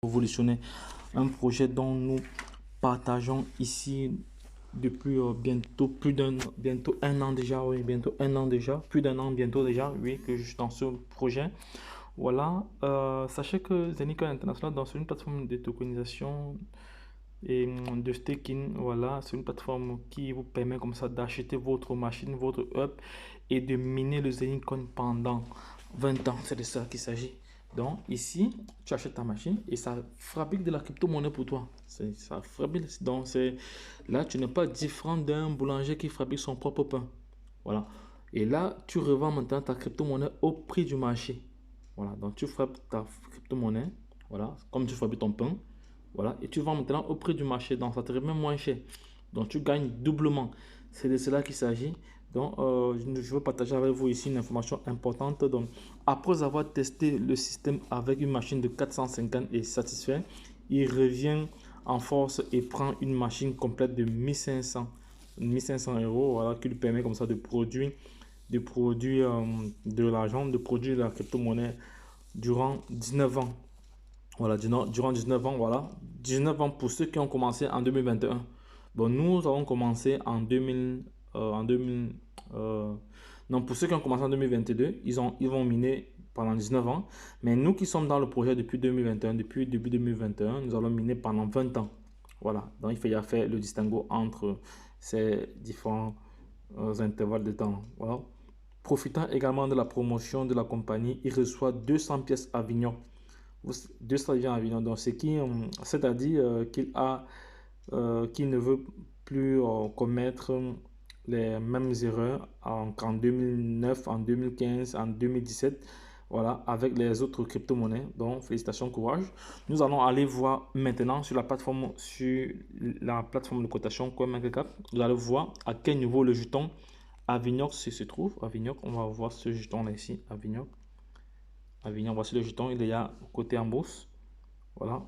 révolutionner un projet dont nous partageons ici depuis bientôt un an déjà, oui, bientôt un an déjà, plus d'un an bientôt déjà, oui, que je suis dans ce projet. Voilà, sachez que Zenica International, dans une plateforme de tokenisation et de staking, voilà, c'est une plateforme qui vous permet comme ça d'acheter votre machine, votre hub et de miner le Zenicon pendant 20 ans. C'est de ça qu'il s'agit. Donc ici, tu achètes ta machine et ça fabrique de la crypto-monnaie pour toi. Ça fabrique. Donc là, tu n'es pas différent d'un boulanger qui fabrique son propre pain. Voilà. Et là, tu revends maintenant ta crypto-monnaie au prix du marché. Voilà. Donc tu fabriques ta crypto-monnaie. Voilà. Comme tu fabriques ton pain. Voilà. Et tu vends maintenant au prix du marché. Donc ça te revient moins cher. Donc tu gagnes doublement. C'est de cela qu'il s'agit. Donc, je veux partager avec vous ici une information importante. Donc, après avoir testé le système avec une machine de 450 et satisfait, il revient en force et prend une machine complète de 1500 euros, voilà, qui lui permet comme ça de produire de l'argent, de produire de la crypto-monnaie durant 19 ans. Voilà, durant 19 ans, voilà. 19 ans pour ceux qui ont commencé en 2021. Bon, nous avons commencé en 2000, en 2000, non, pour ceux qui ont commencé en 2022, ils vont miner pendant 19 ans. Mais nous qui sommes dans le projet depuis 2021, depuis début 2021, nous allons miner pendant 20 ans. Voilà, donc il faut y faire le distinguo entre ces différents intervalles de temps. Voilà. Profitant également de la promotion de la compagnie, il reçoit 200 pièces Avignon. 200 pièces Avignon, donc c'est-à-dire qu'il ne veut plus commettre les mêmes erreurs qu'en 2009, en 2015, en 2017, voilà, avec les autres crypto-monnaies. Donc, félicitations, courage. Nous allons aller voir maintenant sur la plateforme de cotation CoinMarketCap. Vous allez voir à quel niveau le jeton Avignon se trouve. Avignon, on va voir ce jeton là ici, Avignon. Voici le jeton, il est à côté en bourse. Voilà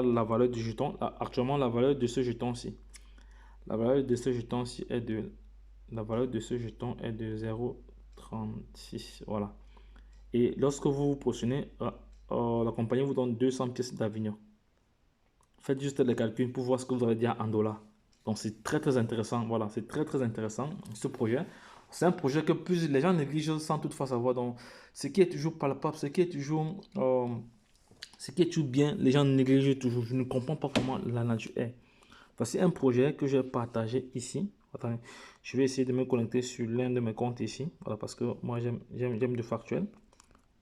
la valeur du jeton. Actuellement, la valeur de ce jeton-ci. La valeur de ce jeton-ci est de la valeur de ce jeton est de 0,36. Voilà. Et lorsque vous vous positionnez, la compagnie vous donne 200 pièces d'Avignon. Faites juste les calculs pour voir ce que vous allez dire en dollars. Donc c'est très très intéressant. Voilà, c'est très très intéressant ce projet. C'est un projet que plus les gens négligent sans toutefois savoir. Donc ce qui est toujours palpable, ce qui est toujours bien, les gens négligent toujours. Je ne comprends pas comment la nature est. Voici un projet que j'ai partagé ici. Attendez, je vais essayer de me connecter sur l'un de mes comptes ici. Voilà, parce que moi, j'aime du factuel.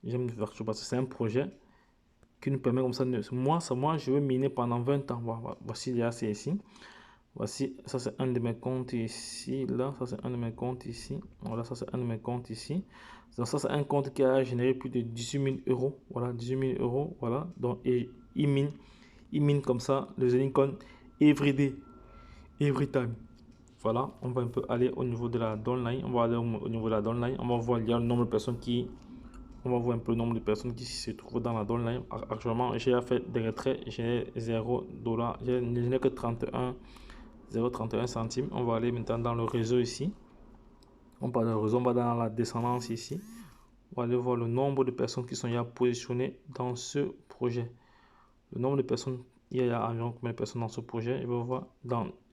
J'aime du factuel parce que c'est un projet qui nous permet comme ça. Moi, je veux miner pendant 20 ans. Voilà, voici c'est ici. Voici, ça c'est un de mes comptes ici. Là, ça c'est un de mes comptes ici. Voilà, ça c'est un de mes comptes ici. Donc, ça c'est un compte qui a généré plus de 18 000 euros. Voilà, 18 000 euros. Voilà, donc, et il mine comme ça le Zenicon every day, every time. Voilà, on va un peu aller au niveau de la downline. On va aller au niveau de la downline. On va voir il y a le nombre de personnes on va voir un peu le nombre de personnes qui se trouvent dans la downline. Actuellement, j'ai fait des retraits. J'ai 0 $. Je n'ai que 0,31 centimes. On va aller maintenant dans le réseau ici. On part dans le réseau, on va dans la descendance ici. On va aller voir le nombre de personnes qui sont déjà positionnées dans ce projet. Le nombre de personnes, il y a environ combien de personnes dans ce projet. Je vais voir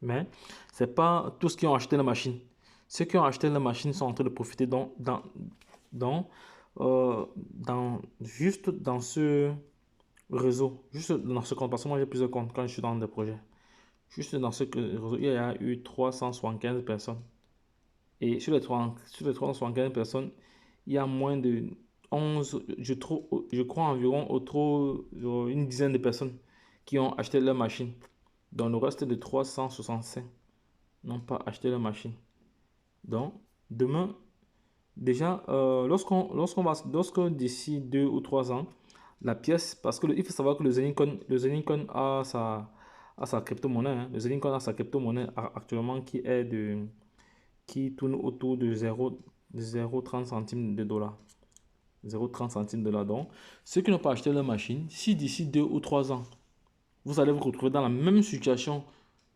mais ce n'est pas tous qui ont acheté la machine. Ceux qui ont acheté la machine sont en train de profiter juste dans ce réseau, juste dans ce compte. Parce que moi j'ai plusieurs comptes quand je suis dans des projets. Juste dans ce réseau, il y a eu 375 personnes. Et sur les 375 personnes, il y a moins de 11, je crois environ une dizaine de personnes qui ont acheté leur machine. Dans le reste de 365 n'ont pas acheté leur machine. Donc, demain, déjà, lorsque d'ici 2 ou 3 ans, la pièce, parce que il faut savoir que le Zenicon a sa crypto-monnaie. Hein. Le Zenicon a sa crypto-monnaie actuellement qui tourne autour de 0,30 centimes de dollars. 0,30 centimes de dollars. Donc, ceux qui n'ont pas acheté leur machine, si d'ici 2 ou 3 ans, vous allez vous retrouver dans la même situation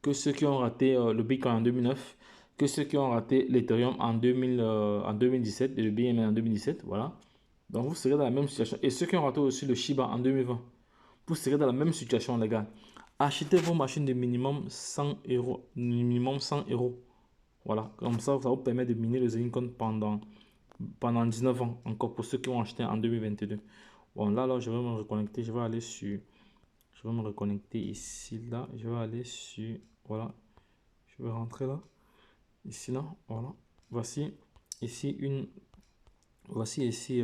que ceux qui ont raté le Bitcoin en 2009, que ceux qui ont raté l'Ethereum en 2017 et le BNB en 2017. Voilà. Donc, vous serez dans la même situation. Et ceux qui ont raté aussi le Shiba en 2020. vous serez dans la même situation, les gars. Achetez vos machines de minimum 100 euros. Minimum 100 euros. Voilà, comme ça vous permet de miner le Zenicon pendant 19 ans, encore pour ceux qui vont acheter en 2022. Bon, là, je vais me reconnecter. Je vais aller sur. Je vais me reconnecter ici, là. Je vais aller sur. Voilà. Je vais rentrer là. Ici, là. Voilà. Voici ici une. Voici ici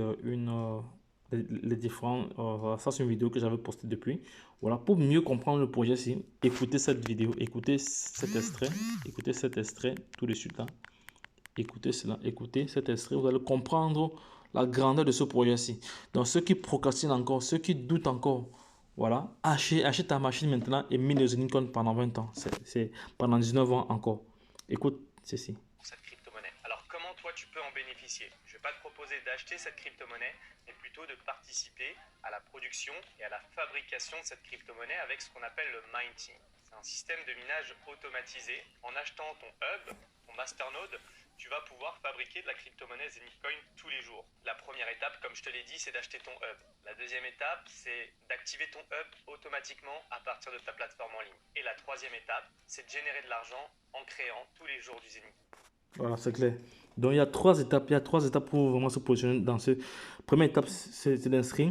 les différents. Ça, c'est une vidéo que j'avais postée depuis. Voilà. Pour mieux comprendre le projet ici, écoutez cette vidéo. Écoutez cet extrait. Écoutez cet extrait tout de suite là. Écoutez cela, écoutez cet extrait, vous allez comprendre la grandeur de ce projet-ci. Donc, ceux qui procrastinent encore, ceux qui doutent encore, voilà, achète ta machine maintenant et mine le Zenicon pendant 20 ans. C'est pendant 19 ans encore. Écoute ceci. Cette crypto-monnaie. Alors, comment toi tu peux en bénéficier? Je ne vais pas te proposer d'acheter cette crypto-monnaie, mais plutôt de participer à la production et à la fabrication de cette crypto-monnaie avec ce qu'on appelle le minting. C'est un système de minage automatisé. En achetant ton hub, ton masternode, tu vas pouvoir fabriquer de la crypto-monnaie Zenitcoin tous les jours. La première étape, comme je te l'ai dit, c'est d'acheter ton hub. La deuxième étape, c'est d'activer ton hub automatiquement à partir de ta plateforme en ligne. Et la troisième étape, c'est de générer de l'argent en créant tous les jours du Zenith. Voilà, c'est clair. Donc, il y a 3 étapes. Il y a 3 étapes pour vraiment se positionner dans ce. Première étape, c'est d'inscrire.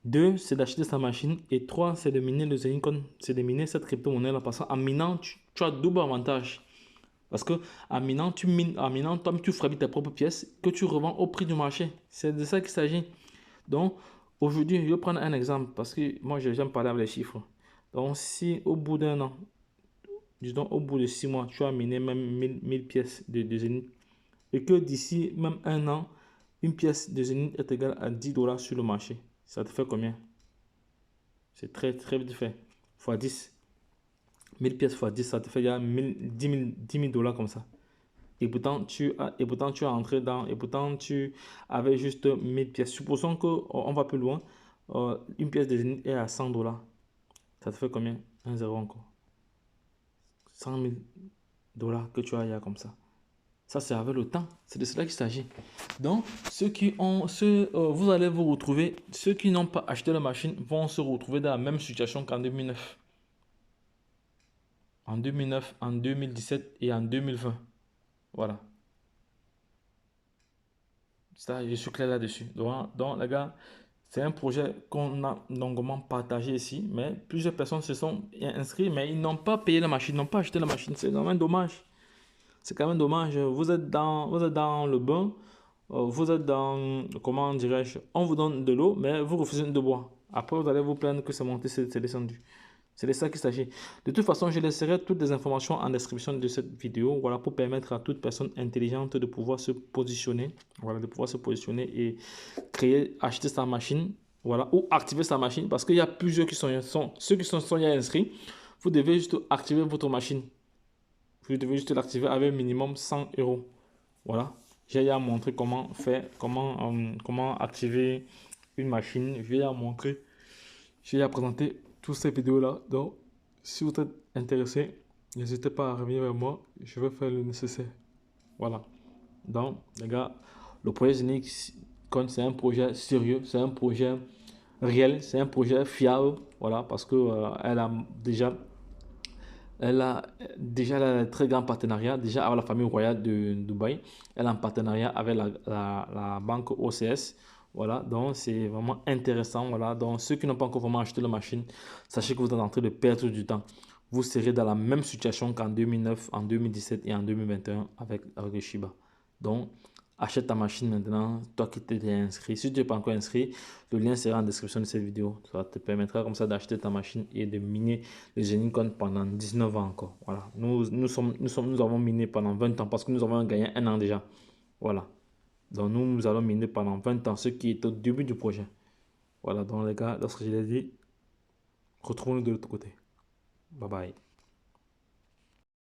2, c'est d'acheter sa machine. Et 3, c'est de miner le Zenicon. C'est de miner cette crypto-monnaie-là. Parce qu'en minant, tu as double avantage. Parce que en minant, toi, tu fabriques tes propres pièces que tu revends au prix du marché. C'est de ça qu'il s'agit. Donc, aujourd'hui, je vais prendre un exemple parce que moi, j'aime parler avec les chiffres. Donc, si au bout d'un an, disons au bout de 6 mois, tu as miné même 1000 pièces de Zenith et que d'ici même un an, une pièce de Zenith est égale à 10 $ sur le marché, ça te fait combien? C'est très, très vite fait. Fois 10. 1000 pièces fois 10, ça te fait 10 000 $ comme ça. Et pourtant, tu es entré dans, et pourtant, tu avais juste 1000 pièces. Supposons qu'on va plus loin. Une pièce de Zenith est à 100 $. Ça te fait combien? Un zéro encore. 100 000 $ que tu as là comme ça. Ça, c'est avec le temps. C'est de cela qu'il s'agit. Donc, vous allez vous retrouver, ceux qui n'ont pas acheté la machine vont se retrouver dans la même situation qu'en 2009. En 2009, en 2017 et en 2020. Voilà. Ça, je suis clair là-dessus. Donc, les gars, c'est un projet qu'on a longuement partagé ici, mais plusieurs personnes se sont inscrites, mais ils n'ont pas payé la machine, n'ont pas acheté la machine. C'est quand même dommage. C'est quand même dommage. Vous êtes dans le bain, vous êtes dans, comment dirais-je, on vous donne de l'eau, mais vous refusez de boire. Après, vous allez vous plaindre que c'est monté, c'est descendu. C'est de ça qu'il s'agit. De toute façon, je laisserai toutes les informations en description de cette vidéo, voilà, pour permettre à toute personne intelligente de pouvoir se positionner, voilà, de pouvoir se positionner et créer, acheter sa machine, voilà, ou activer sa machine, parce qu'il y a plusieurs qui sont ceux qui sont inscrits, vous devez juste activer votre machine. Vous devez juste l'activer avec minimum 100 €. Voilà, j'ai à montrer comment faire, comment activer une machine. Je vais à montrer, j'ai à présenter toutes ces vidéos-là. Donc, si vous êtes intéressé, n'hésitez pas à revenir vers moi. Je vais faire le nécessaire. Voilà. Donc, les gars, le projet Zenicon, c'est un projet sérieux, c'est un projet réel, c'est un projet fiable. Voilà, parce que elle a déjà un très grand partenariat déjà avec la famille royale de Dubaï. Elle a un partenariat avec la banque OCS. Voilà, donc c'est vraiment intéressant. Voilà, donc ceux qui n'ont pas encore vraiment acheté la machine, sachez que vous êtes en train de perdre du temps. Vous serez dans la même situation qu'en 2009, en 2017 et en 2021 avec le Shiba. Donc, achète ta machine maintenant, toi qui t'es inscrit. Si tu n'es pas encore inscrit, le lien sera en description de cette vidéo. Ça te permettra comme ça d'acheter ta machine et de miner le Zenicon pendant 19 ans encore. Voilà, nous avons miné pendant 20 ans parce que nous avons gagné un an déjà. Voilà. Donc nous allons miner pendant 20 ans, ce qui est au début du projet. Voilà, donc les gars, lorsque je l'ai dit, retrouvons-nous de l'autre côté. Bye bye.